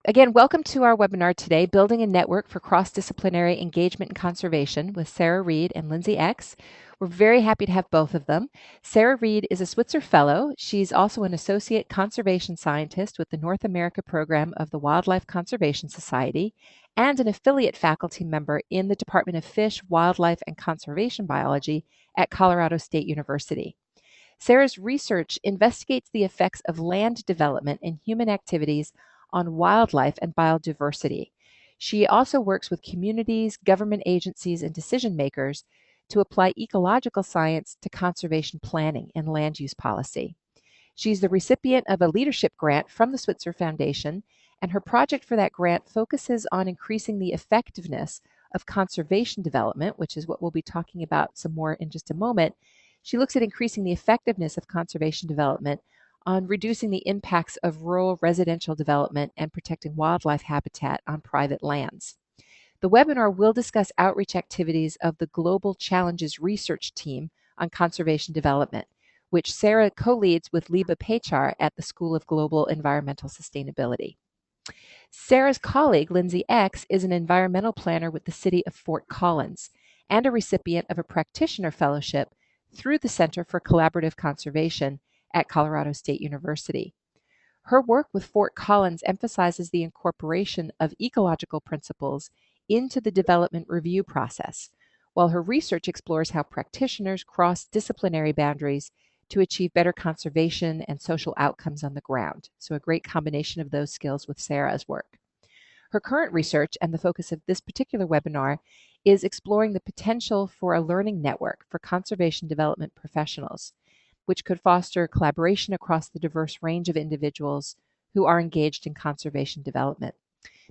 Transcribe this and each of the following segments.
Again, welcome to our webinar today, Building a Network for Cross-Disciplinary Engagement and Conservation with Sarah Reed and Lindsay Ex. We're very happy to have both of them. Sarah Reed is a Switzer Fellow. She's also an Associate Conservation Scientist with the North America Program of the Wildlife Conservation Society and an affiliate faculty member in the Department of Fish, Wildlife, and Conservation Biology at Colorado State University. Sarah's research investigates the effects of land development and human activities on wildlife and biodiversity. She also works with communities, government agencies, and decision makers to apply ecological science to conservation planning and land use policy. She's the recipient of a leadership grant from the Switzer Foundation, and her project for that grant focuses on increasing the effectiveness of conservation development, which is what we'll be talking about some more in just a moment. She looks at increasing the effectiveness of conservation development on reducing the impacts of rural residential development and protecting wildlife habitat on private lands. The webinar will discuss outreach activities of the Global Challenges Research Team on Conservation Development, which Sarah co-leads with Liba Pechar at the School of Global Environmental Sustainability. Sarah's colleague, Lindsay Ex, is an environmental planner with the City of Fort Collins and a recipient of a practitioner fellowship through the Center for Collaborative Conservation at Colorado State University. Her work with Fort Collins emphasizes the incorporation of ecological principles into the development review process, while her research explores how practitioners cross disciplinary boundaries to achieve better conservation and social outcomes on the ground. So a great combination of those skills with Sarah's work. Her current research and the focus of this particular webinar is exploring the potential for a learning network for conservation development professionals, which could foster collaboration across the diverse range of individuals who are engaged in conservation development.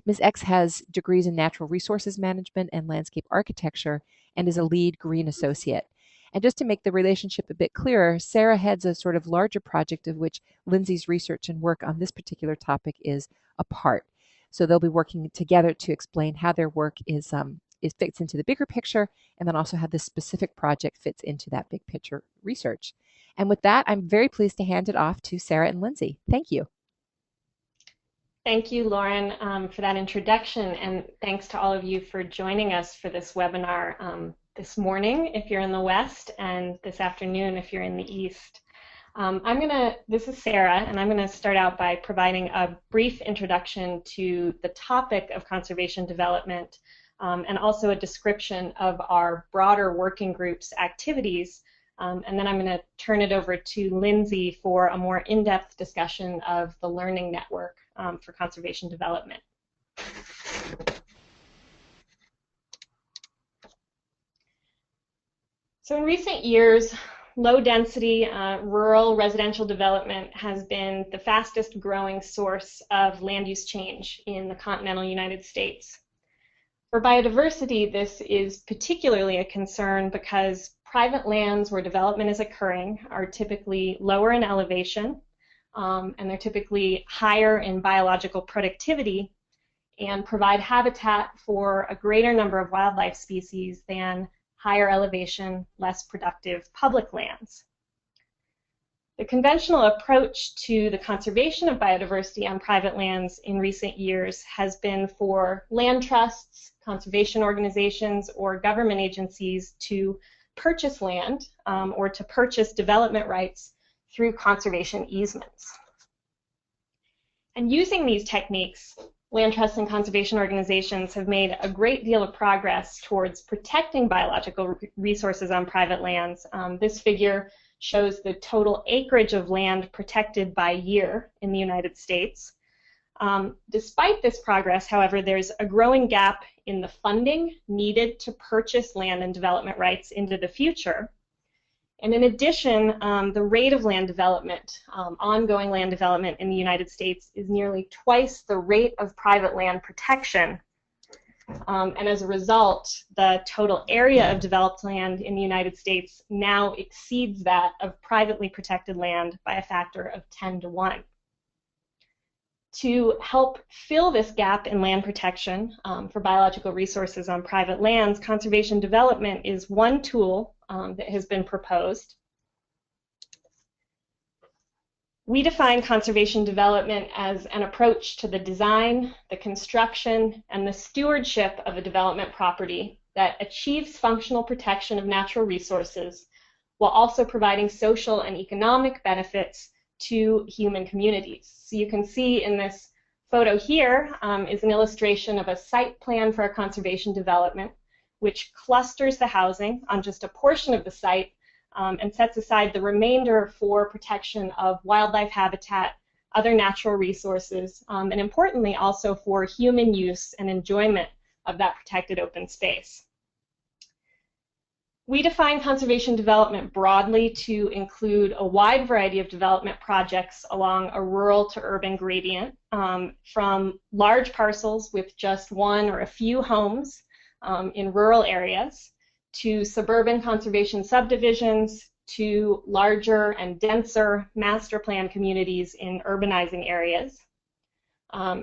Ms. X has degrees in natural resources management and landscape architecture and is a lead green associate. And just to make the relationship a bit clearer, Sarah heads a sort of larger project of which Lindsay's research and work on this particular topic is a part. So they'll be working together to explain how their work fits into the bigger picture, and then also how this specific project fits into that big picture research. And with that, I'm very pleased to hand it off to Sarah and Lindsay. Thank you. Thank you, Lauren, for that introduction, and thanks to all of you for joining us for this webinar this morning if you're in the West, and this afternoon if you're in the East. This is Sarah, and I'm going to start out by providing a brief introduction to the topic of conservation development, and also a description of our broader working group's activities. And then I'm going to turn it over to Lindsay for a more in-depth discussion of the learning network for conservation development. So in recent years, low-density rural residential development has been the fastest growing source of land use change in the continental United States. For biodiversity, this is particularly a concern because private lands where development is occurring are typically lower in elevation, and they're typically higher in biological productivity and provide habitat for a greater number of wildlife species than higher elevation, less productive public lands. The conventional approach to the conservation of biodiversity on private lands in recent years has been for land trusts, conservation organizations, or government agencies to purchase land or to purchase development rights through conservation easements. And using these techniques, land trusts and conservation organizations have made a great deal of progress towards protecting biological resources on private lands. This figure shows the total acreage of land protected by year in the United States. Despite this progress, however, there's a growing gap in the funding needed to purchase land and development rights into the future. And in addition, the rate of land development, ongoing land development in the United States is nearly twice the rate of private land protection. And as a result, the total area of developed land in the United States now exceeds that of privately protected land by a factor of 10 to 1. To help fill this gap in land protection for biological resources on private lands, conservation development is one tool that has been proposed. We define conservation development as an approach to the design, the construction, and the stewardship of a development property that achieves functional protection of natural resources while also providing social and economic benefits to human communities. So you can see in this photo here is an illustration of a site plan for a conservation development, which clusters the housing on just a portion of the site and sets aside the remainder for protection of wildlife habitat, other natural resources, and importantly also for human use and enjoyment of that protected open space. We define conservation development broadly to include a wide variety of development projects along a rural to urban gradient, from large parcels with just one or a few homes in rural areas, to suburban conservation subdivisions, to larger and denser master plan communities in urbanizing areas.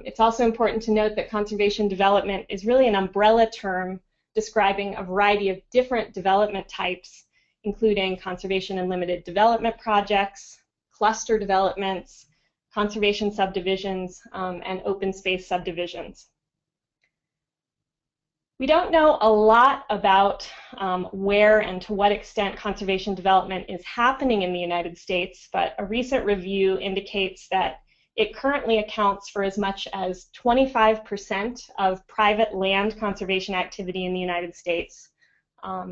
It's also important to note that conservation development is really an umbrella term describing a variety of different development types, including conservation and limited development projects, cluster developments, conservation subdivisions, and open space subdivisions. We don't know a lot about where and to what extent conservation development is happening in the United States, but a recent review indicates that it currently accounts for as much as 25% of private land conservation activity in the United States.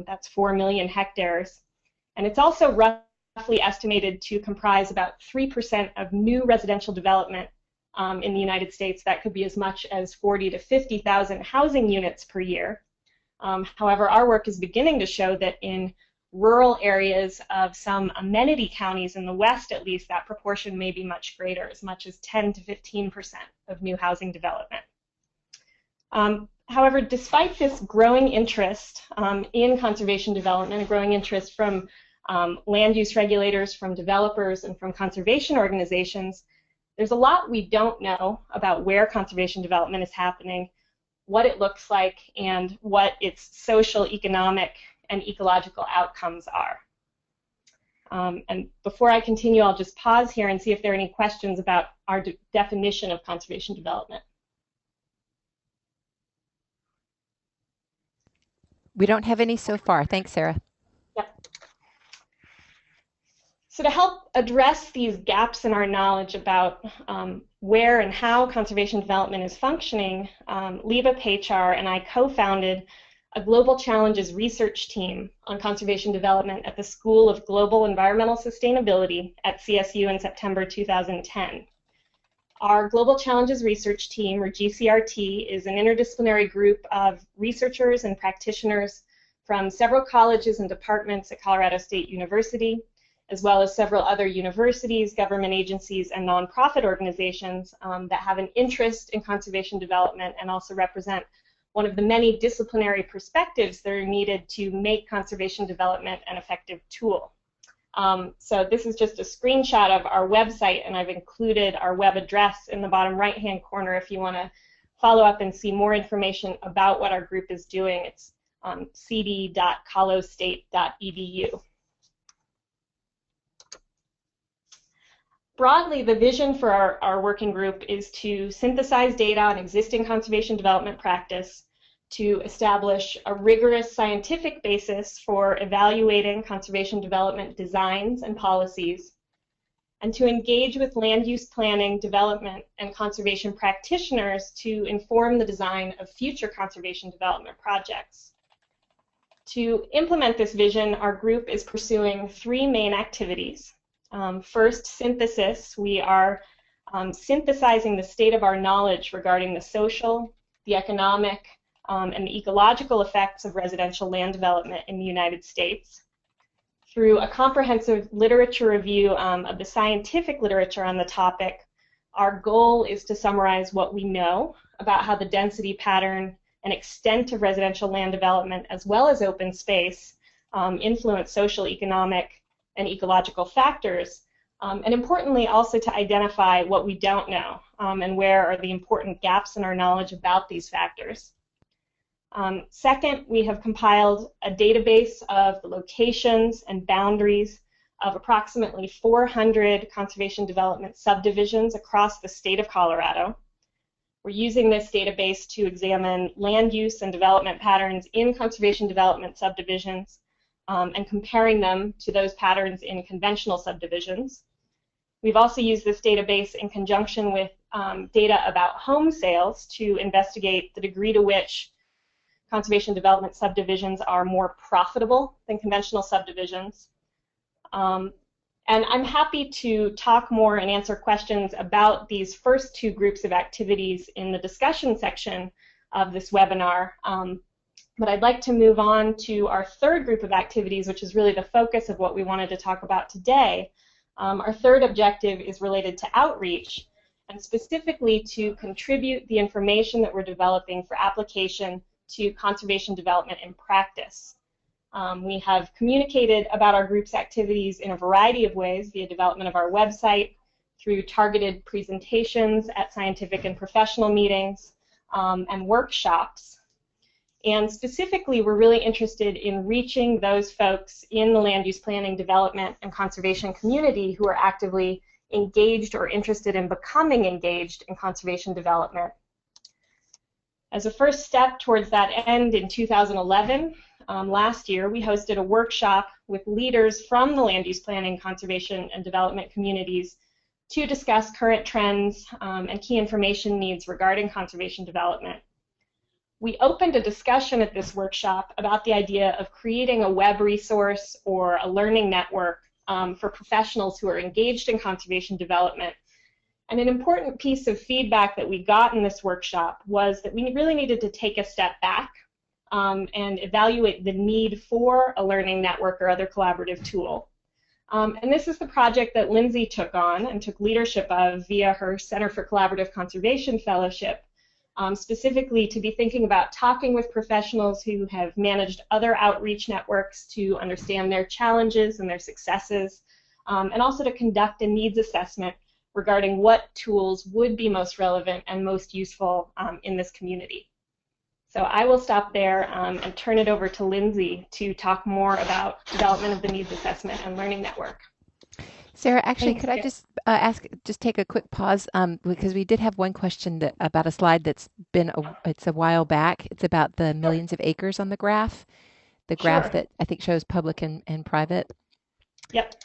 That's 4 million hectares. And it's also roughly estimated to comprise about 3% of new residential development in the United States. That could be as much as 40 to 50,000 housing units per year. However, our work is beginning to show that in rural areas of some amenity counties in the West, at least, that proportion may be much greater, as much as 10 to 15% of new housing development. However, despite this growing interest in conservation development, a growing interest from land use regulators, from developers, and from conservation organizations, there's a lot we don't know about where conservation development is happening, what it looks like, and what its social, economic, and ecological outcomes are. And before I continue, I'll just pause here and see if there are any questions about our definition of conservation development. We don't have any so far. Thanks, Sarah. Yep. So to help address these gaps in our knowledge about where and how conservation development is functioning, Liba Pachar and I co-founded a Global Challenges research team on conservation development at the School of Global Environmental Sustainability at CSU in September 2010. Our Global Challenges research team, or GCRT, is an interdisciplinary group of researchers and practitioners from several colleges and departments at Colorado State University, as well as several other universities, government agencies, and nonprofit organizations that have an interest in conservation development and also represent one of the many disciplinary perspectives that are needed to make conservation development an effective tool. So this is just a screenshot of our website, and I've included our web address in the bottom right-hand corner if you want to follow up and see more information about what our group is doing. It's cd.colostate.edu. Broadly, the vision for our working group is to synthesize data on existing conservation development practice, to establish a rigorous scientific basis for evaluating conservation development designs and policies, and to engage with land use planning, development, and conservation practitioners to inform the design of future conservation development projects. To implement this vision, our group is pursuing 3 main activities. First, synthesis. We are synthesizing the state of our knowledge regarding the social, the economic, and the ecological effects of residential land development in the United States. Through a comprehensive literature review of the scientific literature on the topic, our goal is to summarize what we know about how the density pattern and extent of residential land development, as well as open space, influence social, economic, and ecological factors, and importantly also to identify what we don't know and where are the important gaps in our knowledge about these factors. Second, we have compiled a database of the locations and boundaries of approximately 400 conservation development subdivisions across the state of Colorado. We're using this database to examine land use and development patterns in conservation development subdivisions and comparing them to those patterns in conventional subdivisions. We've also used this database in conjunction with data about home sales to investigate the degree to which conservation development subdivisions are more profitable than conventional subdivisions. And I'm happy to talk more and answer questions about these first two groups of activities in the discussion section of this webinar. But I'd like to move on to our third group of activities, which is really the focus of what we wanted to talk about today. Our third objective is related to outreach, and specifically to contribute the information that we're developing for application to conservation development in practice. We have communicated about our group's activities in a variety of ways via development of our website, through targeted presentations at scientific and professional meetings, and workshops. And specifically, we're really interested in reaching those folks in the land use planning, development, and conservation community who are actively engaged or interested in becoming engaged in conservation development. As a first step towards that end, in 2011, last year, we hosted a workshop with leaders from the land use planning, conservation, and development communities to discuss current trends and key information needs regarding conservation development. We opened a discussion at this workshop about the idea of creating a web resource or a learning network for professionals who are engaged in conservation development. And an important piece of feedback that we got in this workshop was that we really needed to take a step back and evaluate the need for a learning network or other collaborative tool. And this is the project that Lindsay took on and took leadership of via her Center for Collaborative Conservation Fellowship, specifically to be thinking about talking with professionals who have managed other outreach networks to understand their challenges and their successes, and also to conduct a needs assessment regarding what tools would be most relevant and most useful in this community. So I will stop there and turn it over to Lindsay to talk more about development of the needs assessment and learning network. Sarah, actually, could I just take a quick pause because we did have one question about a slide that's been it's a while back. It's about the millions of acres on the graph, the graph that I think shows public and private. Yep.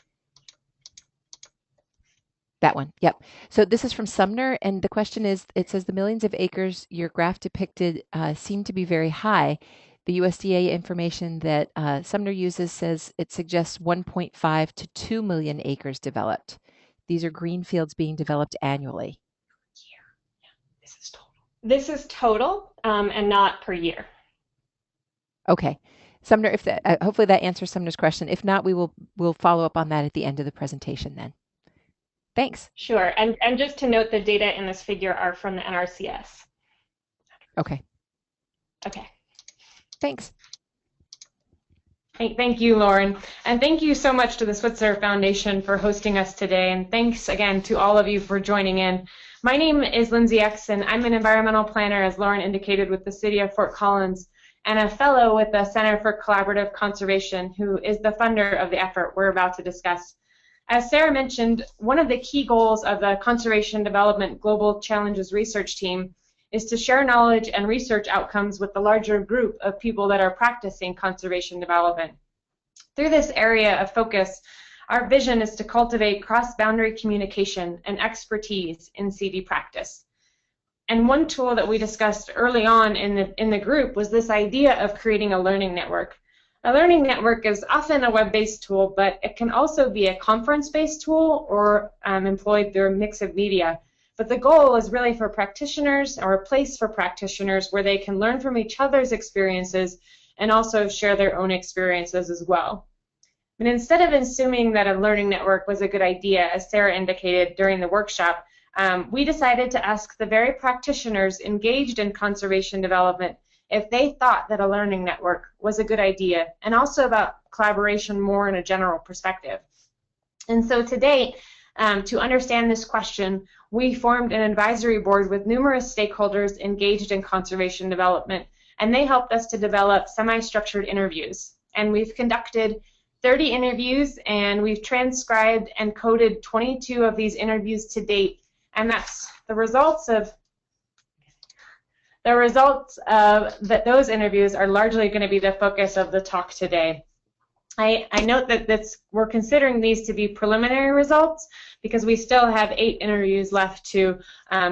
That one, yep. So this is from Sumner, and the question is, it says the millions of acres your graph depicted seem to be very high. The USDA information that Sumner uses says it suggests 1.5 to 2 million acres developed. These are green fields being developed annually. This is total. This is total and not per year. Okay. Sumner, if that, hopefully that answers Sumner's question. If not, we'll follow up on that at the end of the presentation then. Thanks. Sure, and just to note, the data in this figure are from the NRCS. Okay. Okay. Thanks. Thank you, Lauren. And thank you so much to the Switzer Foundation for hosting us today. And thanks again to all of you for joining in. My name is Lindsay Ex, and I'm an environmental planner, as Lauren indicated, with the City of Fort Collins, and a fellow with the Center for Collaborative Conservation, who is the funder of the effort we're about to discuss. As Sarah mentioned, one of the key goals of the Conservation Development Global Challenges Research Team is to share knowledge and research outcomes with the larger group of people that are practicing conservation development. Through this area of focus, our vision is to cultivate cross-boundary communication and expertise in CD practice. And one tool that we discussed early on in the group was this idea of creating a learning network. A learning network is often a web-based tool, but it can also be a conference-based tool or employed through a mix of media. But the goal is really for practitioners, or a place for practitioners where they can learn from each other's experiences and also share their own experiences as well. And instead of assuming that a learning network was a good idea, as Sarah indicated during the workshop, we decided to ask the very practitioners engaged in conservation development if they thought that a learning network was a good idea, and also about collaboration more in a general perspective. And so to date, to understand this question, we formed an advisory board with numerous stakeholders engaged in conservation development, and they helped us to develop semi-structured interviews. And we've conducted 30 interviews, and we've transcribed and coded 22 of these interviews to date, and that's the results of those interviews are largely going to be the focus of the talk today. I note that we're considering these to be preliminary results because we still have 8 interviews left to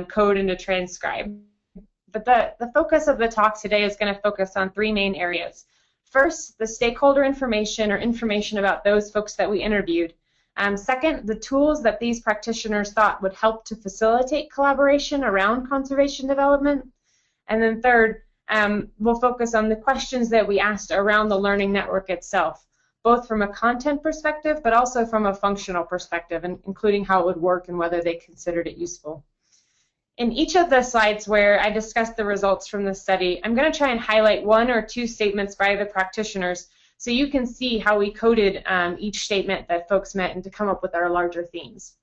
code and to transcribe. But the focus of the talk today is going to focus on 3 main areas. First, the stakeholder information or information about those folks that we interviewed. Second, the tools that these practitioners thought would help to facilitate collaboration around conservation development. And then third, we'll focus on the questions that we asked around the learning network itself, both from a content perspective but also from a functional perspective, including how it would work and whether they considered it useful. In each of the slides where I discuss the results from the study, I'm going to try and highlight 1 or 2 statements by the practitioners so you can see how we coded each statement that folks met and to come up with our larger themes.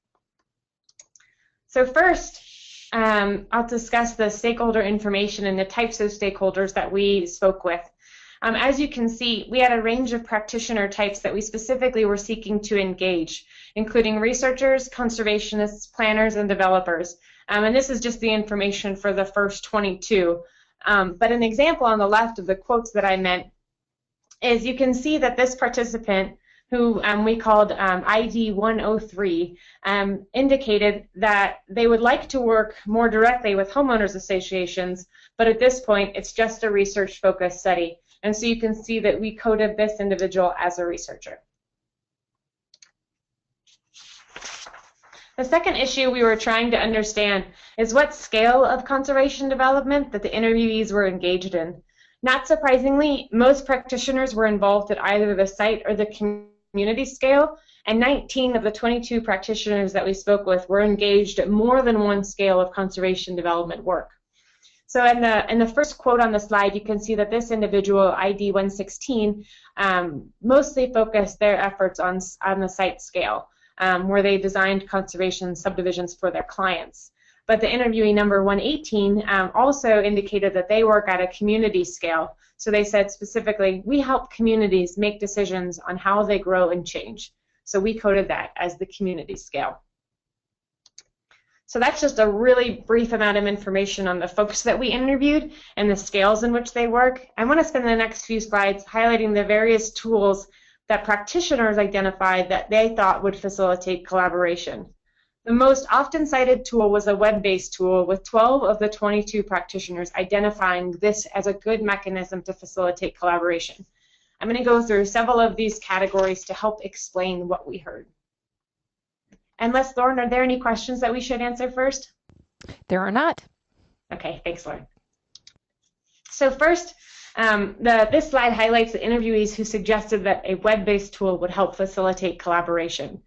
So first, I'll discuss the stakeholder information and the types of stakeholders that we spoke with. As you can see, we had a range of practitioner types that we specifically were seeking to engage, including researchers, conservationists, planners, and developers. And this is just the information for the first 22. But an example on the left of the quotes that I meant is you can see that this participant, who we called ID 103, indicated that they would like to work more directly with homeowners associations, but at this point it's just a research-focused study. And so you can see that we coded this individual as a researcher. The second issue we were trying to understand is what scale of conservation development that the interviewees were engaged in. Not surprisingly, most practitioners were involved at either the site or the community scale, and 19 of the 22 practitioners that we spoke with were engaged at more than one scale of conservation development work. So in the first quote on the slide, you can see that this individual, ID 116, mostly focused their efforts on the site scale, where they designed conservation subdivisions for their clients. But the interviewee number 118 also indicated that they work at a community scale. So they said specifically, we help communities make decisions on how they grow and change. So we coded that as the community scale. So that's just a really brief amount of information on the folks that we interviewed and the scales in which they work. I want to spend the next few slides highlighting the various tools that practitioners identified that they thought would facilitate collaboration. The most often cited tool was a web-based tool, with 12 of the 22 practitioners identifying this as a good mechanism to facilitate collaboration. I'm going to go through several of these categories to help explain what we heard. And Lauren, are there any questions that we should answer first? There are not. Okay, thanks, Lauren. So first, this slide highlights the interviewees who suggested that a web-based tool would help facilitate collaboration.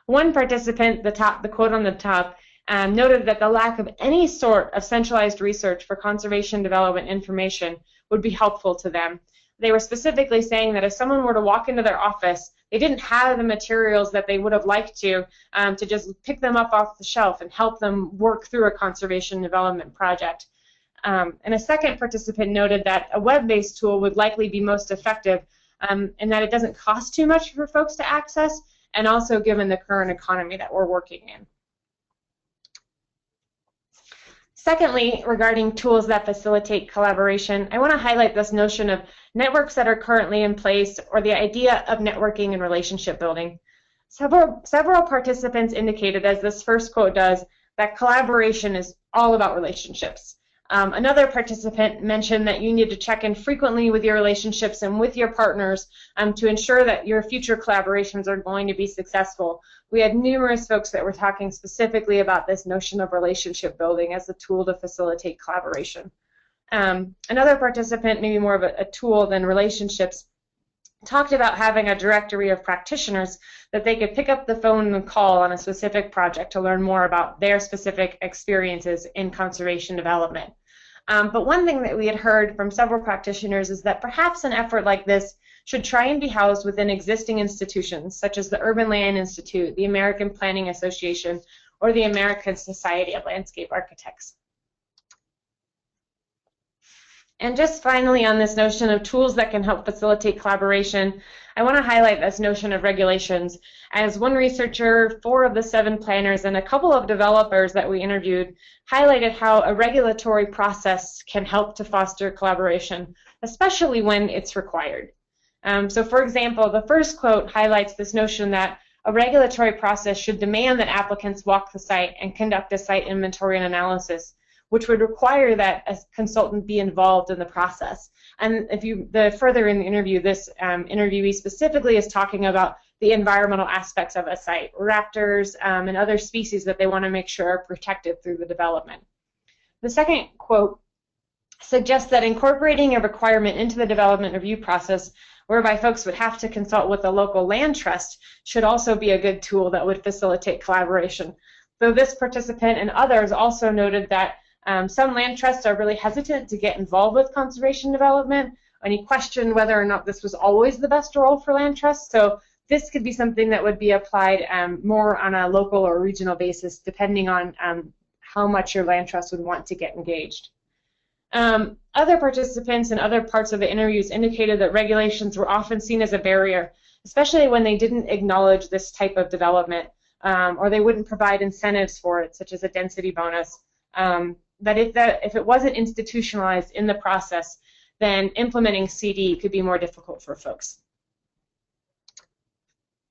One participant, the quote on the top, noted that the lack of any sort of centralized research for conservation development information would be helpful to them. They were specifically saying that if someone were to walk into their office, they didn't have the materials that they would have liked to just pick them up off the shelf and help them work through a conservation development project. And a second participant noted that a web-based tool would likely be most effective and that it doesn't cost too much for folks to access, and also given the current economy that we're working in. Secondly, regarding tools that facilitate collaboration, I want to highlight this notion of networks that are currently in place, or the idea of networking and relationship building. Several participants indicated, as this first quote does, that collaboration is all about relationships. Another participant mentioned that you need to check in frequently with your relationships and with your partners to ensure that your future collaborations are going to be successful. We had numerous folks that were talking specifically about this notion of relationship building as a tool to facilitate collaboration. Another participant, maybe more of a tool than relationships, talked about having a directory of practitioners that they could pick up the phone and call on a specific project to learn more about their specific experiences in conservation development. But one thing that we had heard from several practitioners is that perhaps an effort like this should try and be housed within existing institutions, such as the Urban Land Institute, the American Planning Association, or the American Society of Landscape Architects. And just finally, on this notion of tools that can help facilitate collaboration, I want to highlight this notion of regulations. As one researcher, 4 of the 7 planners, and a couple of developers that we interviewed highlighted how a regulatory process can help to foster collaboration, especially when it's required. So for example, the first quote highlights this notion that a regulatory process should demand that applicants walk the site and conduct a site inventory and analysis, which would require that a consultant be involved in the process. And if you further in the interview, this interviewee specifically is talking about the environmental aspects of a site, raptors and other species that they want to make sure are protected through the development. The second quote suggests that incorporating a requirement into the development review process whereby folks would have to consult with a local land trust should also be a good tool that would facilitate collaboration. Though this participant and others also noted that some land trusts are really hesitant to get involved with conservation development, and he questioned whether or not this was always the best role for land trusts. So this could be something that would be applied more on a local or regional basis, depending on how much your land trust would want to get engaged. Other participants in other parts of the interviews indicated that regulations were often seen as a barrier, especially when they didn't acknowledge this type of development, or they wouldn't provide incentives for it, such as a density bonus. That if it wasn't institutionalized in the process, then implementing CD could be more difficult for folks.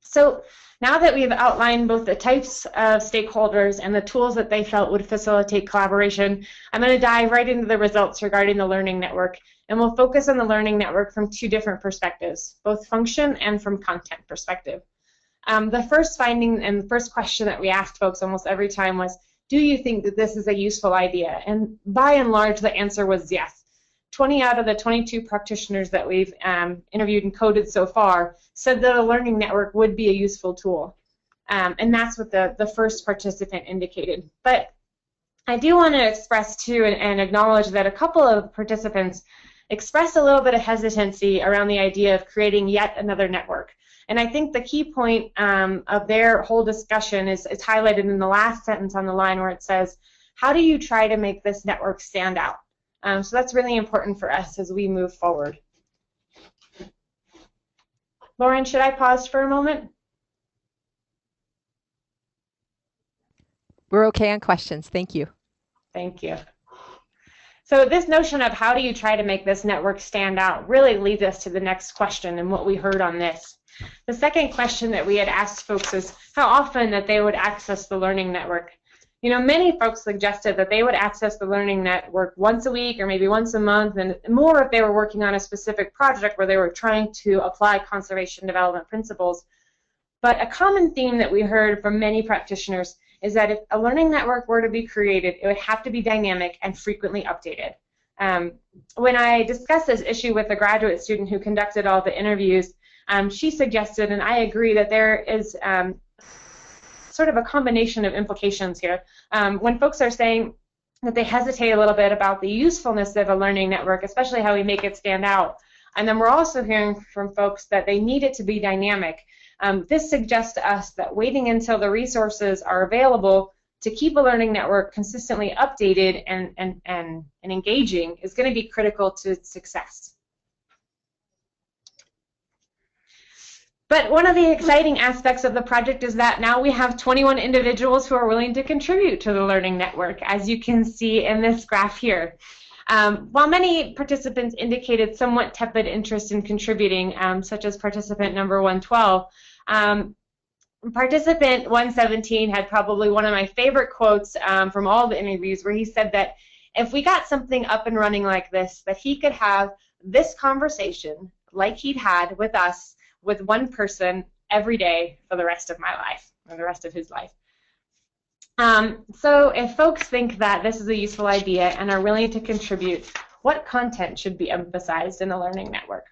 So now that we've outlined both the types of stakeholders and the tools that they felt would facilitate collaboration, I'm going to dive right into the results regarding the learning network, and we'll focus on the learning network from 2 different perspectives, both function and from content perspective. The first finding and the first question that we asked folks almost every time was, do you think that this is a useful idea? And by and large, the answer was yes. 20 out of the 22 practitioners that we've interviewed and coded so far said that a learning network would be a useful tool. And that's what the first participant indicated. But I do want to express, too, and acknowledge that a couple of participants expressed a little bit of hesitancy around the idea of creating yet another network. And I think the key point of their whole discussion is highlighted in the last sentence on the line where it says, how do you try to make this network stand out? So that's really important for us as we move forward. Lauren, should I pause for a moment? We're okay on questions. Thank you. Thank you. So this notion of how do you try to make this network stand out really leads us to the next question and what we heard on this. The second question that we had asked folks is how often that they would access the learning network. You know, many folks suggested that they would access the learning network once a week or maybe once a month, and more if they were working on a specific project where they were trying to apply conservation development principles. But a common theme that we heard from many practitioners is that if a learning network were to be created, it would have to be dynamic and frequently updated. When I discussed this issue with a graduate student who conducted all the interviews, she suggested, and I agree, that there is sort of a combination of implications here. When folks are saying that they hesitate a little bit about the usefulness of a learning network, especially how we make it stand out, and then we're also hearing from folks that they need it to be dynamic. This suggests to us that waiting until the resources are available to keep a learning network consistently updated and engaging is going to be critical to success. But one of the exciting aspects of the project is that now we have 21 individuals who are willing to contribute to the learning network, as you can see in this graph here. While many participants indicated somewhat tepid interest in contributing, such as participant number 112, participant 117 had probably one of my favorite quotes from all the interviews, where he said that if we got something up and running like this, that he could have this conversation like he'd had with us with one person every day for the rest of my life, or the rest of his life. So if folks think that this is a useful idea and are willing to contribute, what content should be emphasized in a learning network?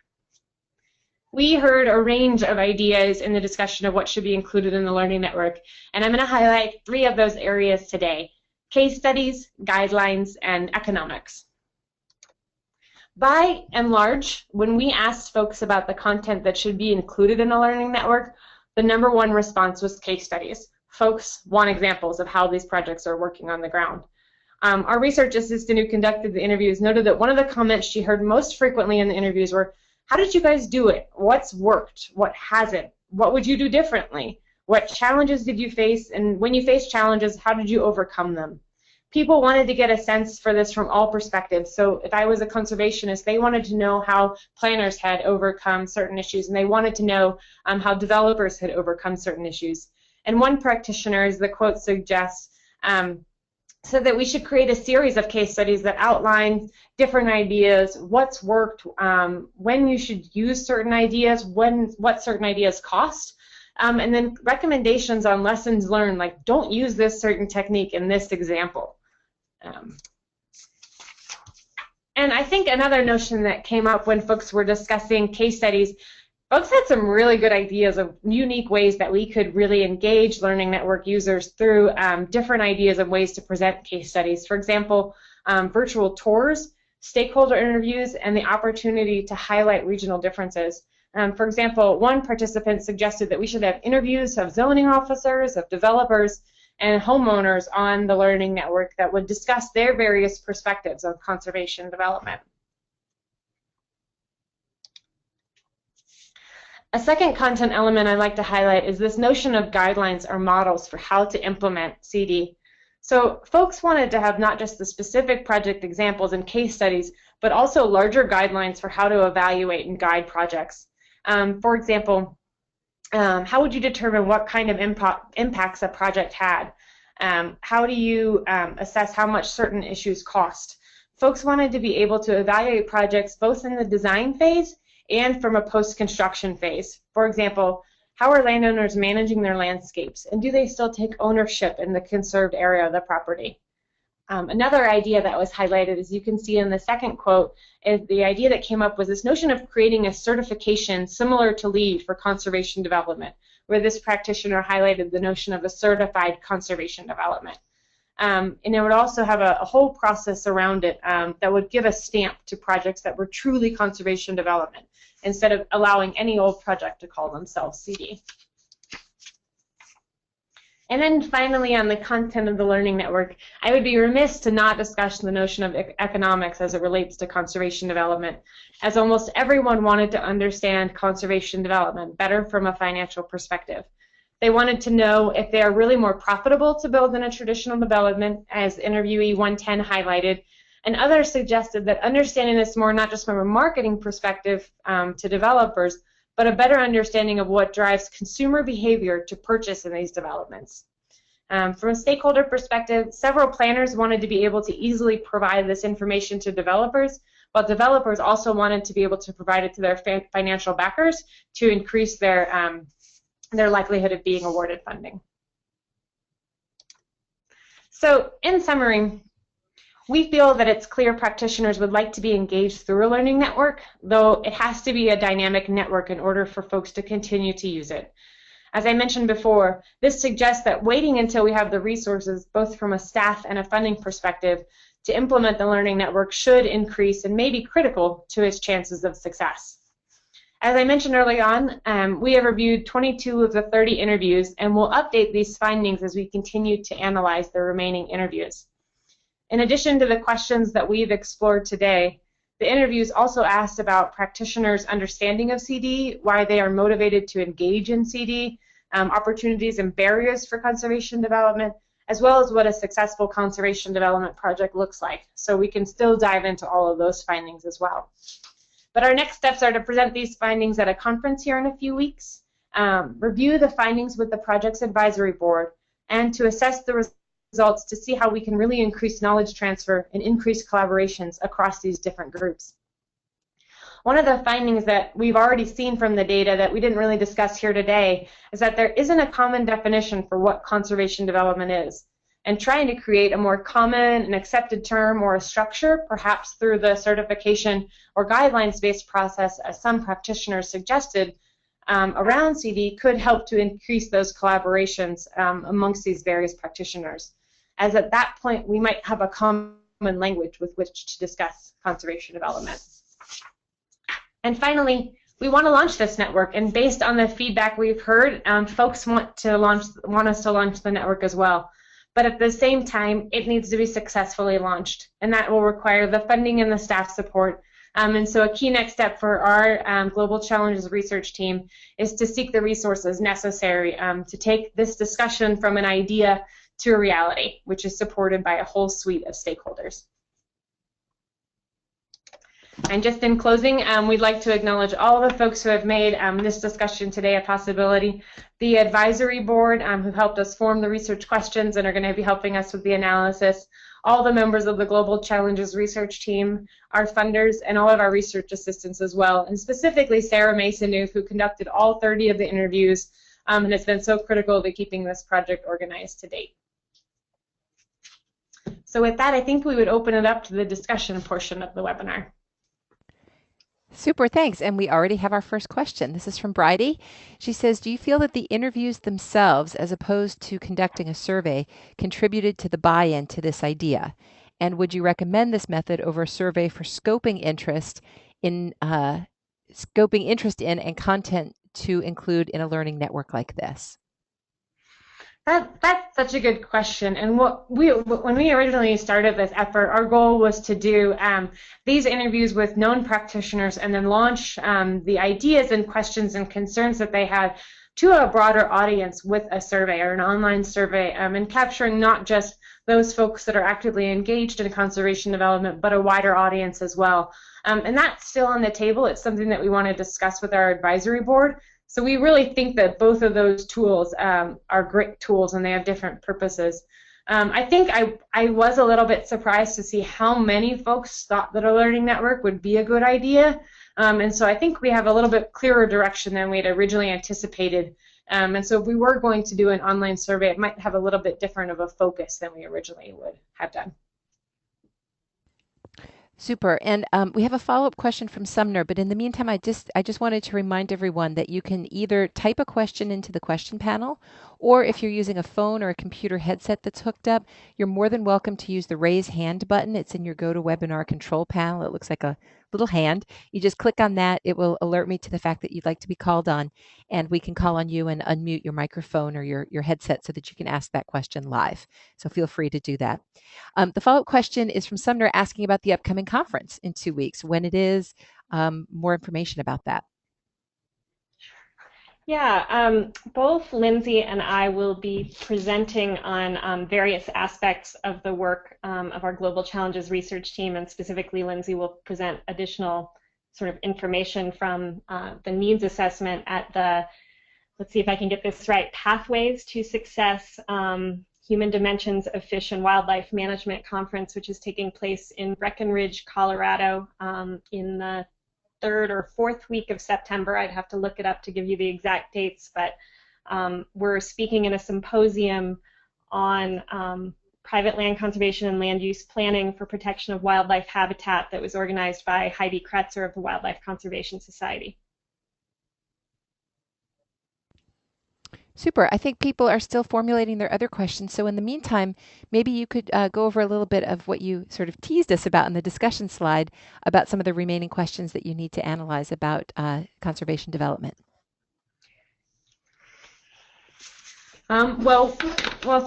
We heard a range of ideas in the discussion of what should be included in the learning network, and I'm going to highlight 3 of those areas today: case studies, guidelines, and economics. By and large, when we asked folks about the content that should be included in a learning network, the #1 response was case studies. Folks want examples of how these projects are working on the ground. Our research assistant who conducted the interviews noted that one of the comments she heard most frequently in the interviews were, "How did you guys do it? What's worked? What hasn't? What would you do differently? What challenges did you face? And when you faced challenges, how did you overcome them?" People wanted to get a sense for this from all perspectives. So if I was a conservationist, they wanted to know how planners had overcome certain issues, and they wanted to know how developers had overcome certain issues. And one practitioner, as the quote suggests, said that we should create a series of case studies that outline different ideas, what's worked, when you should use certain ideas, what certain ideas cost, and then recommendations on lessons learned, like don't use this certain technique in this example. And I think another notion that came up when folks were discussing case studies, folks had some really good ideas of unique ways that we could really engage learning network users through different ideas of ways to present case studies. For example, virtual tours, stakeholder interviews, and the opportunity to highlight regional differences. For example, one participant suggested that we should have interviews of zoning officers, of developers, and homeowners on the learning network that would discuss their various perspectives on conservation development. A second content element I'd like to highlight is this notion of guidelines or models for how to implement CD. So folks wanted to have not just the specific project examples and case studies, but also larger guidelines for how to evaluate and guide projects. For example, how would you determine what kind of impacts a project had? How do you assess how much certain issues cost? Folks wanted to be able to evaluate projects both in the design phase and from a post-construction phase. For example, how are landowners managing their landscapes, and do they still take ownership in the conserved area of the property? Another idea that was highlighted, as you can see in the second quote, is the idea that came up was this notion of creating a certification similar to LEED for conservation development, where this practitioner highlighted the notion of a certified conservation development. And it would also have a whole process around it that would give a stamp to projects that were truly conservation development, instead of allowing any old project to call themselves CD. And then finally, on the content of the learning network, I would be remiss to not discuss the notion of economics as it relates to conservation development, as almost everyone wanted to understand conservation development better from a financial perspective. They wanted to know if they are really more profitable to build in a traditional development, as interviewee 110 highlighted, and others suggested that understanding this more not just from a marketing perspective to developers, but a better understanding of what drives consumer behavior to purchase in these developments. From a stakeholder perspective, several planners wanted to be able to easily provide this information to developers, while developers also wanted to be able to provide it to their financial backers to increase their likelihood of being awarded funding. So, in summary, we feel that it's clear practitioners would like to be engaged through a learning network, though it has to be a dynamic network in order for folks to continue to use it. As I mentioned before, this suggests that waiting until we have the resources, both from a staff and a funding perspective, to implement the learning network should increase and may be critical to its chances of success. As I mentioned early on, we have reviewed 22 of the 30 interviews, and we'll update these findings as we continue to analyze the remaining interviews. In addition to the questions that we've explored today, the interviews also asked about practitioners' understanding of CD, why they are motivated to engage in CD, opportunities and barriers for conservation development, as well as what a successful conservation development project looks like. So we can still dive into all of those findings as well. But our next steps are to present these findings at a conference here in a few weeks, review the findings with the project's advisory board, and to assess the results to see how we can really increase knowledge transfer and increase collaborations across these different groups. One of the findings that we've already seen from the data that we didn't really discuss here today is that there isn't a common definition for what conservation development is. And trying to create a more common and accepted term or a structure, perhaps through the certification or guidelines-based process, as some practitioners suggested, around CD could help to increase those collaborations amongst these various practitioners, as at that point we might have a common language with which to discuss conservation development. And finally, we want to launch this network, and based on the feedback we've heard, folks want us to launch the network as well. but at the same time, it needs to be successfully launched, and that will require the funding and the staff support. And so a key next step for our Global Challenges research team is to seek the resources necessary to take this discussion from an idea to a reality, which is supported by a whole suite of stakeholders. And just in closing, we'd like to acknowledge all the folks who have made this discussion today a possibility. The advisory board who helped us form the research questions and are going to be helping us with the analysis, all the members of the Global Challenges research team, our funders, and all of our research assistants as well, and specifically Sarah Mason, who conducted all 30 of the interviews and has been so critical to keeping this project organized to date. So with that, I think we would open it up to the discussion portion of the webinar. Super, thanks. And we already have our first question. This is from Bridie. She says, do you feel that the interviews themselves, as opposed to conducting a survey, contributed to the buy-in to this idea? And would you recommend this method over a survey for scoping interest in and content to include in a learning network like this? That's such a good question. And when we originally started this effort, our goal was to do these interviews with known practitioners and then launch the ideas and questions and concerns that they had to a broader audience with a survey or an online survey, and capturing not just those folks that are actively engaged in conservation development, but a wider audience as well. And that's still on the table. It's something that we want to discuss with our advisory board. So we really think that both of those tools are great tools, and they have different purposes. I think I was a little bit surprised to see how many folks thought that a learning network would be a good idea. And so I think we have a little bit clearer direction than we had originally anticipated. And so if we were going to do an online survey, it might have a little bit different of a focus than we originally would have done. Super. And we have a follow-up question from Sumner, but in the meantime, I just wanted to remind everyone that you can either type a question into the question panel, or if you're using a phone or a computer headset that's hooked up, you're more than welcome to use the raise hand button. It's in your GoToWebinar control panel. It looks like a little hand. You just click on that. It will alert me to the fact that you'd like to be called on, and we can call on you and unmute your microphone or your headset so that you can ask that question live. So feel free to do that. The follow-up question is from Sumner, asking about the upcoming conference in 2 weeks, when it is, more information about that. Yeah, both Lindsay and I will be presenting on various aspects of the work of our Global Challenges research team, and specifically Lindsay will present additional sort of information from the needs assessment at the, let's see if I can get this right, Pathways to Success Human Dimensions of Fish and Wildlife Management Conference, which is taking place in Breckenridge, Colorado in the 3rd or 4th week of September. I'd have to look it up to give you the exact dates, but we're speaking in a symposium on private land conservation and land use planning for protection of wildlife habitat that was organized by Heidi Kretzer of the Wildlife Conservation Society. Super. I think people are still formulating their other questions. So in the meantime, maybe you could go over a little bit of what you sort of teased us about in the discussion slide about some of the remaining questions that you need to analyze about conservation development. Well,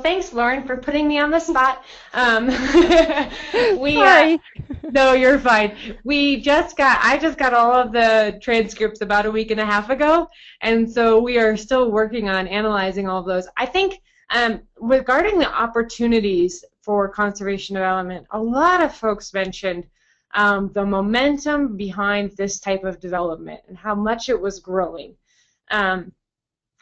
thanks, Lauren, for putting me on the spot. Sorry. No, you're fine. I just got all of the transcripts about a week and a half ago, and so we are still working on analyzing all of those. I think regarding the opportunities for conservation development, a lot of folks mentioned the momentum behind this type of development and how much it was growing.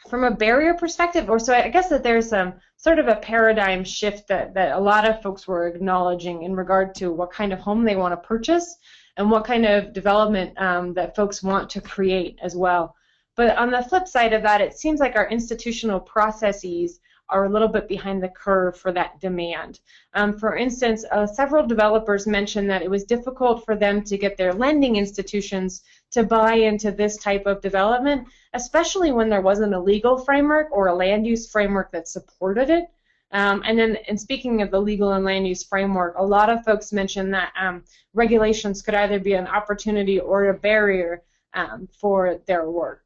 From a barrier perspective, or so I guess that there's some sort of a paradigm shift that a lot of folks were acknowledging in regard to what kind of home they want to purchase and what kind of development that folks want to create as well. But on the flip side of that, it seems like our institutional processes are a little bit behind the curve for that demand. For instance, several developers mentioned that it was difficult for them to get their lending institutions to buy into this type of development, especially when there wasn't a legal framework or a land use framework that supported it. And speaking of the legal and land use framework, a lot of folks mentioned that regulations could either be an opportunity or a barrier for their work.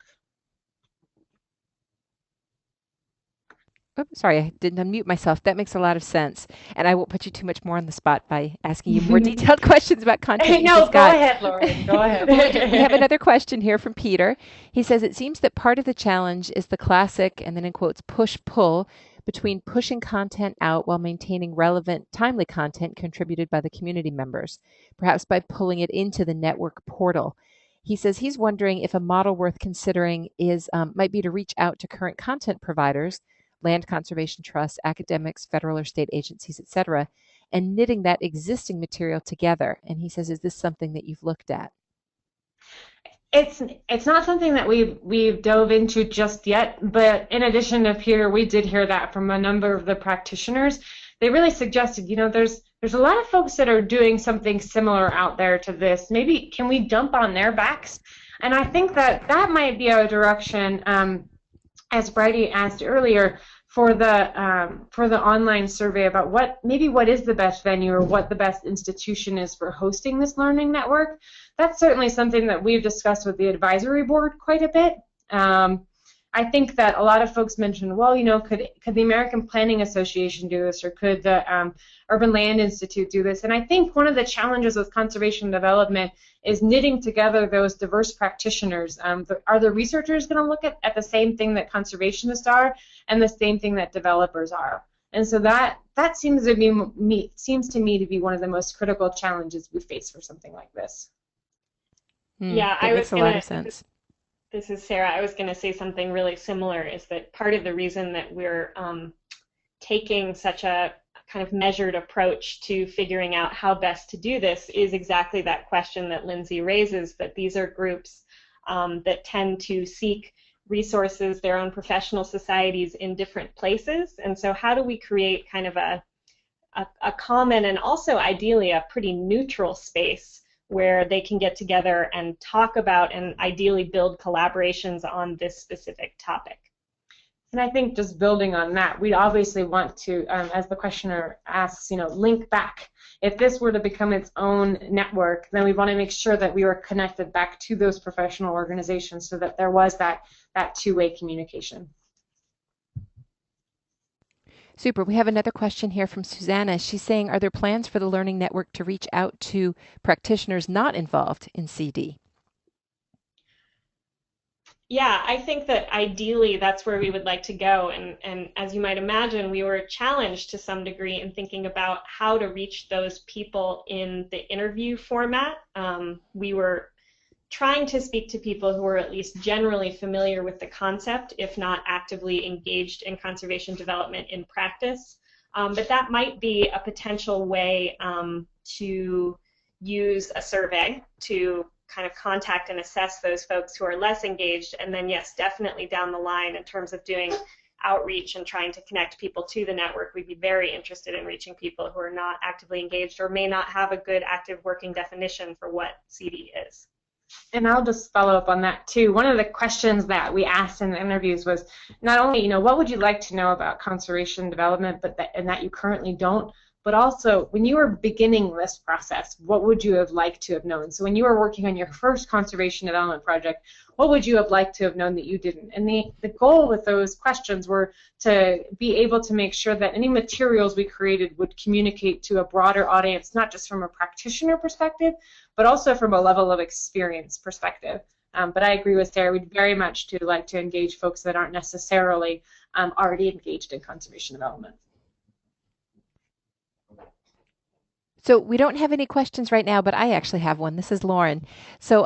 Oh, sorry, I didn't unmute myself. That makes a lot of sense. And I won't put you too much more on the spot by asking you more detailed questions about content you No, just go got. ahead, Lauren. Go ahead. We have another question here from Peter. He says, it seems that part of the challenge is the classic, and then in quotes, push-pull between pushing content out while maintaining relevant, timely content contributed by the community members, perhaps by pulling it into the network portal. He says he's wondering if a model worth considering might be to reach out to current content providers, land conservation trusts, academics, federal or state agencies, etc., and knitting that existing material together. And he says, is this something that you've looked at? It's not something that we've dove into just yet, but in addition to Peter, we did hear that from a number of the practitioners. They really suggested, there's a lot of folks that are doing something similar out there to this. Maybe can we jump on their backs? And I think that might be a direction, as Bridie asked earlier, for the online survey about what is the best venue or what the best institution is for hosting this learning network. That's certainly something that we've discussed with the advisory board quite a bit. I think that a lot of folks mentioned, well, could the American Planning Association do this, or could the Urban Land Institute do this? And I think one of the challenges with conservation development is knitting together those diverse practitioners. Are the researchers going to look at the same thing that conservationists are and the same thing that developers are? And so that seems to me to be one of the most critical challenges we face for something like this. Yeah, that makes a lot of sense. This is Sarah. I was going to say something really similar, is that part of the reason that we're taking such a kind of measured approach to figuring out how best to do this is exactly that question that Lindsay raises, that these are groups that tend to seek resources, their own professional societies in different places. And so how do we create kind of a common and also ideally a pretty neutral space where they can get together and talk about and ideally build collaborations on this specific topic? And I think just building on that, we obviously want to, as the questioner asks, link back. If this were to become its own network, then we want to make sure that we are connected back to those professional organizations so that there was that two-way communication. Super. We have another question here from Susanna. She's saying, are there plans for the Learning Network to reach out to practitioners not involved in CD? Yeah, I think that ideally that's where we would like to go. And as you might imagine, we were challenged to some degree in thinking about how to reach those people in the interview format. We were trying to speak to people who are at least generally familiar with the concept, if not actively engaged in conservation development in practice. But that might be a potential way to use a survey to kind of contact and assess those folks who are less engaged. And then, yes, definitely down the line in terms of doing outreach and trying to connect people to the network, we'd be very interested in reaching people who are not actively engaged or may not have a good active working definition for what CD is. And I'll just follow up on that too. One of the questions that we asked in the interviews was not only, what would you like to know about conservation development, but that you currently don't, but also when you were beginning this process, what would you have liked to have known? So when you were working on your first conservation development project, what would you have liked to have known that you didn't? And the goal with those questions were to be able to make sure that any materials we created would communicate to a broader audience, not just from a practitioner perspective, but also from a level of experience perspective. But I agree with Sarah, we'd very much like to engage folks that aren't necessarily already engaged in conservation development. So we don't have any questions right now, but I actually have one. This is Lauren. So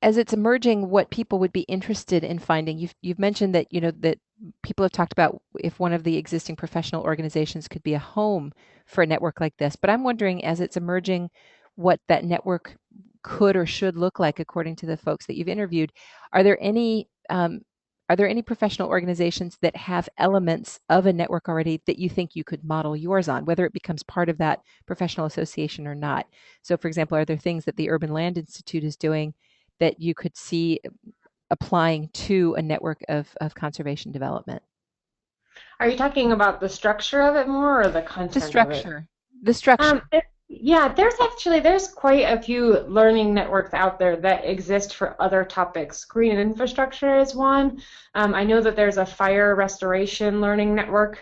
as it's emerging what people would be interested in finding, you've mentioned that, that people have talked about if one of the existing professional organizations could be a home for a network like this. But I'm wondering, as it's emerging, what that network could or should look like according to the folks that you've interviewed. Are there any professional organizations that have elements of a network already that you think you could model yours on, whether it becomes part of that professional association or not? So, for example, are there things that the Urban Land Institute is doing that you could see applying to a network of conservation development? Are you talking about the structure of it more or the content The structure. of it? The structure. Yeah, there's quite a few learning networks out there that exist for other topics. Green infrastructure is one. I know that there's a fire restoration learning network,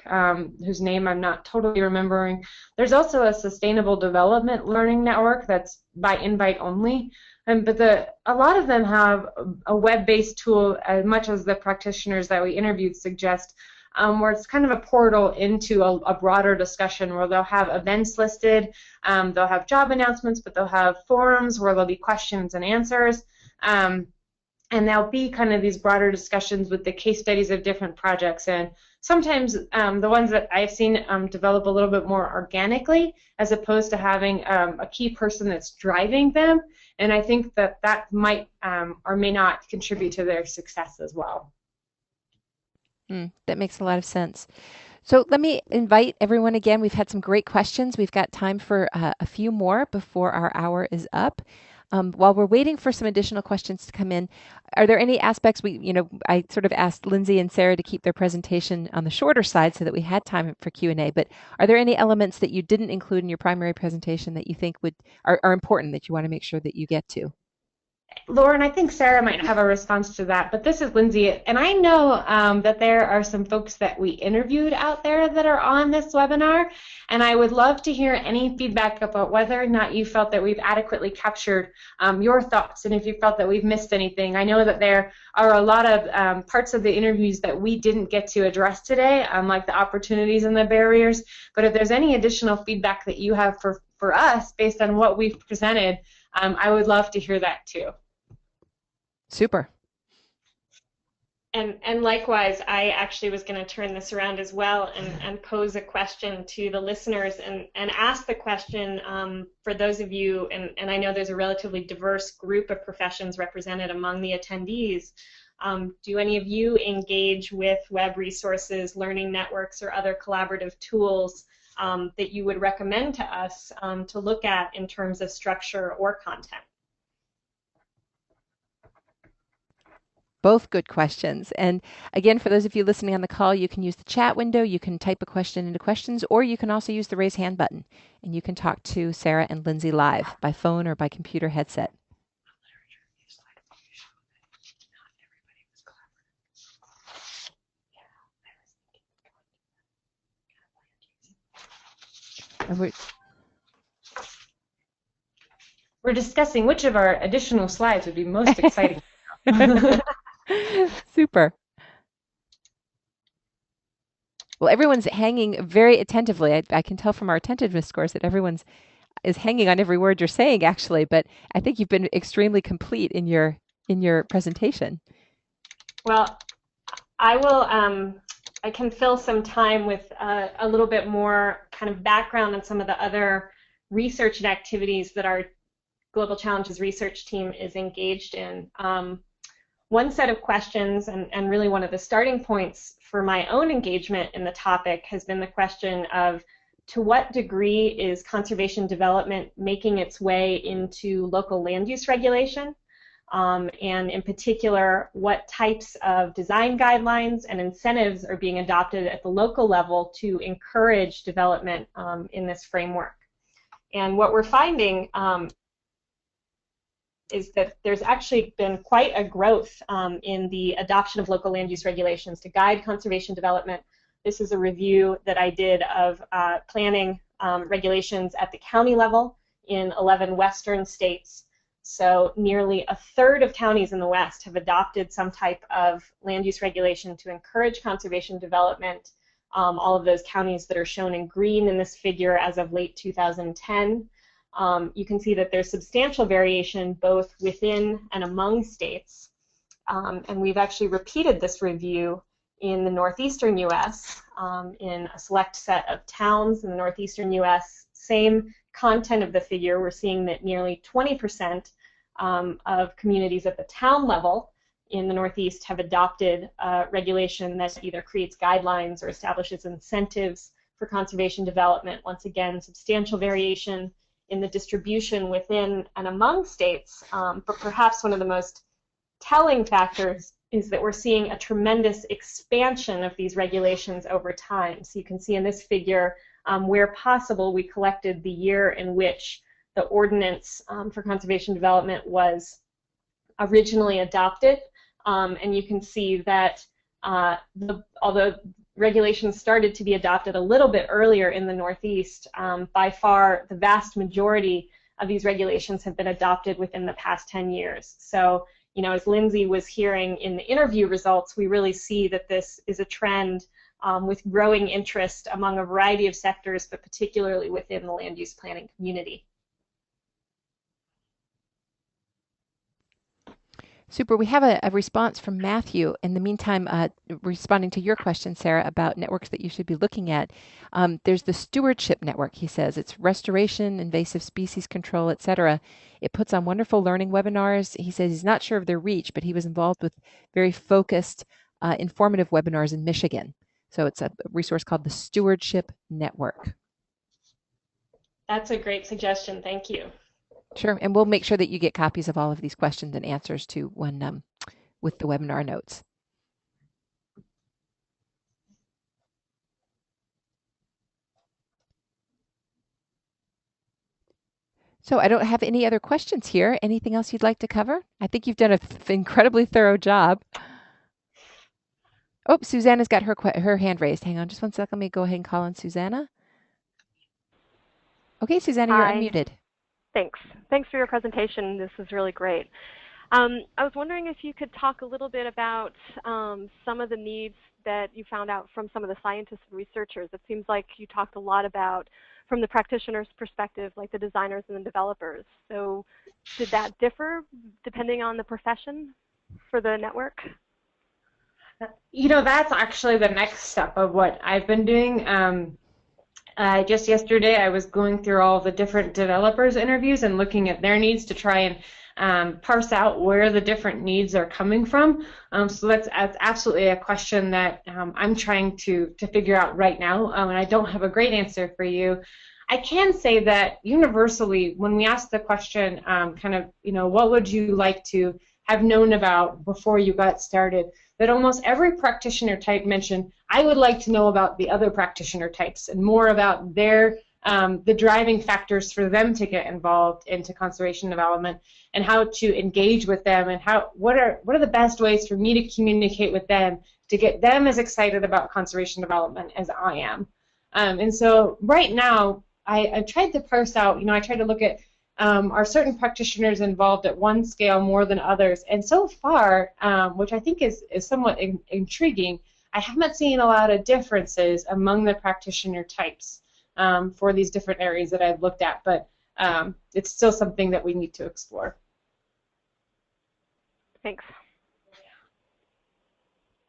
whose name I'm not totally remembering. There's also a sustainable development learning network that's by invite only. But a lot of them have a web-based tool, as much as the practitioners that we interviewed suggest, where it's kind of a portal into a broader discussion where they'll have events listed, they'll have job announcements, but they'll have forums where there'll be questions and answers, and there'll be kind of these broader discussions with the case studies of different projects. And sometimes the ones that I've seen develop a little bit more organically, as opposed to having a key person that's driving them. And I think that that might or may not contribute to their success as well. That makes a lot of sense. So let me invite everyone again. We've had some great questions. We've got time for a few more before our hour is up. While we're waiting for some additional questions to come in, are there any aspects I sort of asked Lindsay and Sarah to keep their presentation on the shorter side so that we had time for Q&A, but are there any elements that you didn't include in your primary presentation that you think are important that you want to make sure that you get to? Lauren, I think Sarah might have a response to that, but this is Lindsay, and I know that there are some folks that we interviewed out there that are on this webinar, and I would love to hear any feedback about whether or not you felt that we've adequately captured your thoughts, and if you felt that we've missed anything. I know that there are a lot of parts of the interviews that we didn't get to address today, like the opportunities and the barriers, but if there's any additional feedback that you have for us based on what we've presented, I would love to hear that too. Super. And likewise, I actually was going to turn this around as well and pose a question to the listeners and ask the question for those of you, and I know there's a relatively diverse group of professions represented among the attendees. Do any of you engage with web resources, learning networks, or other collaborative tools that you would recommend to us to look at in terms of structure or content? Both good questions. And again, for those of you listening on the call, you can use the chat window, you can type a question into questions, or you can also use the raise hand button, and you can talk to Sarah and Lindsay live by phone or by computer headset. And we're discussing which of our additional slides would be most exciting. Super. Well, everyone's hanging very attentively. I can tell from our attentiveness scores that everyone's is hanging on every word you're saying, actually. But I think you've been extremely complete in your presentation. Well, I will. I can fill some time with a little bit more kind of background on some of the other research and activities that our Global Challenges research team is engaged in. One set of questions, and really one of the starting points for my own engagement in the topic, has been the question of to what degree is conservation development making its way into local land use regulation, and in particular, what types of design guidelines and incentives are being adopted at the local level to encourage development in this framework. And what we're finding is that there's actually been quite a growth in the adoption of local land use regulations to guide conservation development. This is a review that I did of planning regulations at the county level in 11 western states. So nearly a third of counties in the West have adopted some type of land use regulation to encourage conservation development. All of those counties that are shown in green in this figure as of late 2010. You can see that there's substantial variation both within and among states. And we've actually repeated this review in the northeastern U.S., in a select set of towns in the northeastern U.S. Same content of the figure, we're seeing that nearly 20% of communities at the town level in the Northeast have adopted regulation that either creates guidelines or establishes incentives for conservation development. Once again, substantial variation in the distribution within and among states, but perhaps one of the most telling factors is that we're seeing a tremendous expansion of these regulations over time. So you can see in this figure Where possible, we collected the year in which the ordinance for conservation development was originally adopted, and you can see that although regulations started to be adopted a little bit earlier in the Northeast, by far the vast majority of these regulations have been adopted within the past 10 years. So, you know, as Lindsay was hearing in the interview results, we really see that this is a trend with growing interest among a variety of sectors, but particularly within the land use planning community. Super. We have a response from Matthew. In the meantime, responding to your question, Sarah, about networks that you should be looking at, there's the stewardship network, he says. It's restoration, invasive species control, etc. It puts on wonderful learning webinars. He says he's not sure of their reach, but he was involved with very focused, informative webinars in Michigan. So it's a resource called the Stewardship Network. That's a great suggestion. Thank you. Sure, and we'll make sure that you get copies of all of these questions and answers too when with the webinar notes. So I don't have any other questions here. Anything else you'd like to cover? I think you've done an incredibly thorough job. Oh, Susanna's got her hand raised. Hang on just one second. Let me go ahead and call on Susanna. Okay, Susanna, you're unmuted. Thanks for your presentation. This is really great. I was wondering if you could talk a little bit about some of the needs that you found out from some of the scientists and researchers. It seems like you talked a lot about, from the practitioner's perspective, like the designers and the developers. So did that differ depending on the profession for the network? You know, that's actually the next step of what I've been doing. Just yesterday, I was going through all the different developers' interviews and looking at their needs to try and parse out where the different needs are coming from. So that's absolutely a question that I'm trying to figure out right now, and I don't have a great answer for you. I can say that universally, when we ask the question, kind of, you know, what would you like to have known about before you got started, that almost every practitioner type mentioned, I would like to know about the other practitioner types and more about their the driving factors for them to get involved into conservation development and how to engage with them and what are the best ways for me to communicate with them to get them as excited about conservation development as I am. And so right now I tried to parse out, you know, I tried to look at are certain practitioners involved at one scale more than others? And so far, which I think is somewhat intriguing, I haven't seen a lot of differences among the practitioner types for these different areas that I've looked at, but it's still something that we need to explore. Thanks.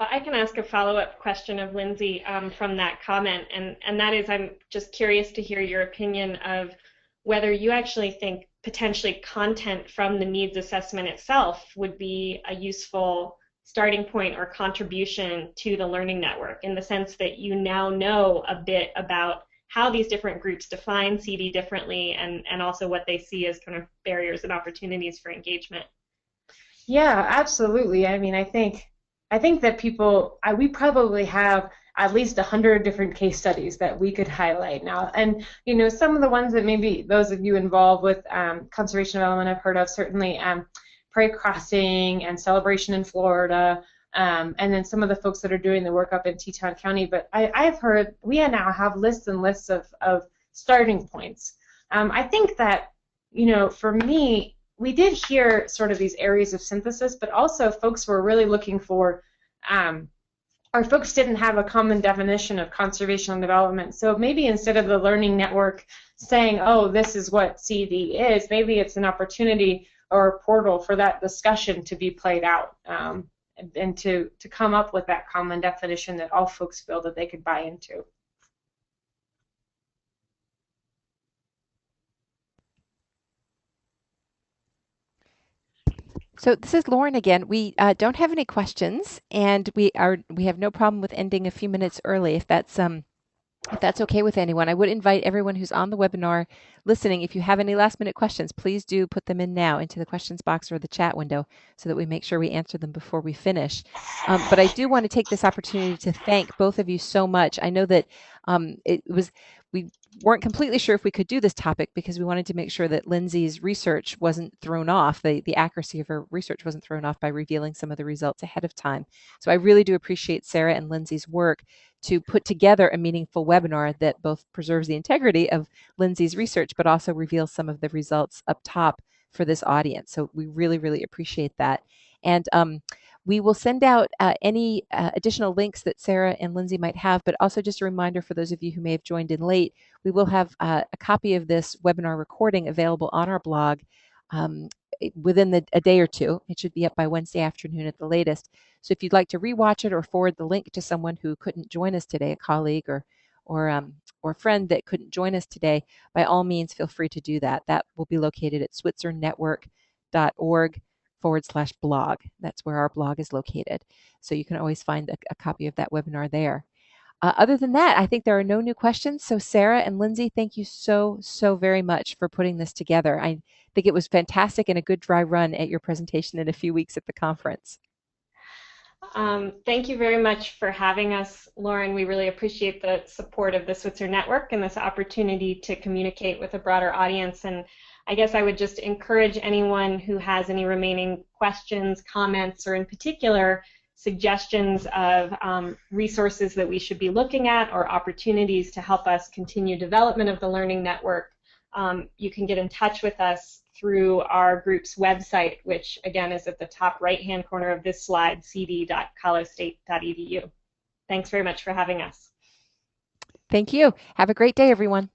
Well, I can ask a follow-up question of Lindsay from that comment, and that is, I'm just curious to hear your opinion of whether you actually think potentially content from the needs assessment itself would be a useful starting point or contribution to the learning network, in the sense that you now know a bit about how these different groups define CD differently and also what they see as kind of barriers and opportunities for engagement. Yeah, absolutely. I mean, I think that we probably have at least 100 different case studies that we could highlight now. And, you know, some of the ones that maybe those of you involved with conservation development have heard of, certainly Prairie Crossing and Celebration in Florida, and then some of the folks that are doing the work up in Teton County. But I've heard we now have lists and lists of starting points. I think that, you know, for me, we did hear sort of these areas of synthesis, but also folks were really looking for our folks didn't have a common definition of conservation development. So maybe instead of the learning network saying, oh, this is what CD is, maybe it's an opportunity or a portal for that discussion to be played out and to come up with that common definition that all folks feel that they could buy into. So this is Lauren again. We don't have any questions, and we have no problem with ending a few minutes early if that's okay with anyone. I would invite everyone who's on the webinar listening, if you have any last minute questions, please do put them in now into the questions box or the chat window so that we make sure we answer them before we finish. But I do want to take this opportunity to thank both of you so much. I know that we weren't completely sure if we could do this topic because we wanted to make sure that Lindsay's research wasn't thrown off, the accuracy of her research wasn't thrown off by revealing some of the results ahead of time. So I really do appreciate Sarah and Lindsay's work to put together a meaningful webinar that both preserves the integrity of Lindsay's research, but also reveals some of the results up top for this audience. So we really, really appreciate that. And we will send out any additional links that Sarah and Lindsay might have, but also just a reminder for those of you who may have joined in late, we will have a copy of this webinar recording available on our blog within a day or two. It should be up by Wednesday afternoon at the latest. So if you'd like to rewatch it or forward the link to someone who couldn't join us today, a colleague or friend that couldn't join us today, by all means, feel free to do that. That will be located at switzernetwork.org/blog. That's where our blog is located. So you can always find a copy of that webinar there. Other than that, I think there are no new questions. So Sarah and Lindsay, thank you so very much for putting this together. I think it was fantastic and a good dry run at your presentation in a few weeks at the conference. Thank you very much for having us, Lauren. We really appreciate the support of the Switzer Network and this opportunity to communicate with a broader audience. And I guess I would just encourage anyone who has any remaining questions, comments, or in particular suggestions of resources that we should be looking at or opportunities to help us continue development of the Learning Network. You can get in touch with us through our group's website, which again is at the top right-hand corner of this slide, cd.colostate.edu. Thanks very much for having us. Thank you. Have a great day, everyone.